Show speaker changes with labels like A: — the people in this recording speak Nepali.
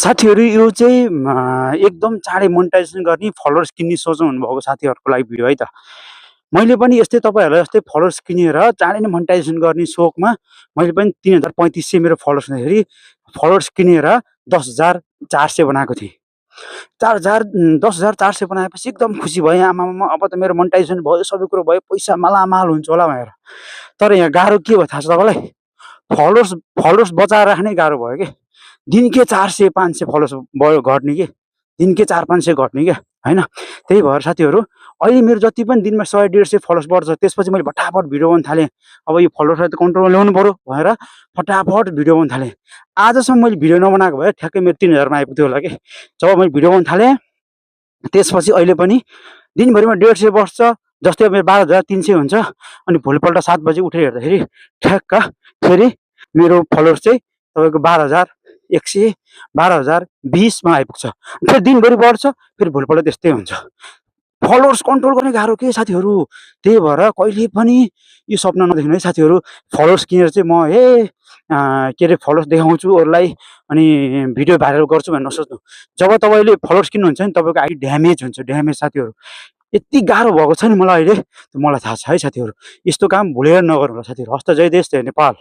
A: साथीहरू यो चाहिँ एकदम चाँडै मोनेटाइजेसन गर्ने फलोवर्स किन्ने सोच हुनुभएको साथीहरूको लागि भिडियो है त। मैले पनि यस्तै तपाईँहरूलाई जस्तै फलोवर्स किनेर चाँडै नै मोनेटाइजेसन गर्ने सोखमा मैले पनि 3,3500 मेरो फलोवर्स हुँदाखेरि फलोवर्स किनेर 10,400 बनाएको थिएँ। 10,400 बनाएपछि एकदम खुसी भएँ, आमामामा अब त मेरो मोनेटाइजेसन भयो, सबै कुरो भयो, पैसा मालामाल हुन्छ होला भनेर। तर यहाँ गाह्रो के भयो थाहा छ तपाईँलाई? फलोवर्स फलोवर्स बचाएर राख्नै गाह्रो भयो के। दिनकै 400-500 फलोवर्स भयो घट्ने के, दिनकै 400-500 घट्ने क्या होइन। त्यही भएर साथीहरू अहिले मेरो जति पनि दिनमा 100-150 फलोवर्स बढ्छ। त्यसपछि मैले फटाफट भिडियो बनाउन थालेँ। अब यो फलोवर्सलाई त कन्ट्रोलमा ल्याउनु पऱ्यो भनेर फटाफट भिडियो बनाउन थालेँ। आजसम्म मैले भिडियो नबनाएको भए ठ्याक्कै मेरो 3,000मा आइपुग्थ्यो होला कि। जब मैले भिडियो बनाउन थालेँ त्यसपछि अहिले पनि दिनभरिमा 150 बस्छ। जस्तै अब मेरो 12,300 हुन्छ अनि भोलिपल्ट 7 बजे उठेर हेर्दाखेरि ठ्याक्क फेरि मेरो फलोवर्स चाहिँ तपाईँको 12,100 12,020मा आइपुग्छ। फेरि दिनभरि बढ्छ, फेरि भोलिपल्ट त्यस्तै हुन्छ। फलोवर्स कन्ट्रोल गर्ने गाह्रो के साथीहरू। त्यही भएर कहिले पनि यो सपना नदेख्नु है साथीहरू। फलोवर्स किनेर चाहिँ म के अरे फलोवर्स देखाउँछु अरूलाई अनि भिडियो भाइरल गर्छु भनेर नसोच्नु। जब तपाईँले फलोवर्स किन्नुहुन्छ नि तपाईँको आइडी ड्यामेज हुन्छ, ड्यामेज साथीहरू। यति गाह्रो भएको छ नि मलाई अहिले, मलाई थाहा छ है साथीहरू। यस्तो काम भुलेर नगर्नु होला साथीहरू। हस्त जय देश जय नेपाल।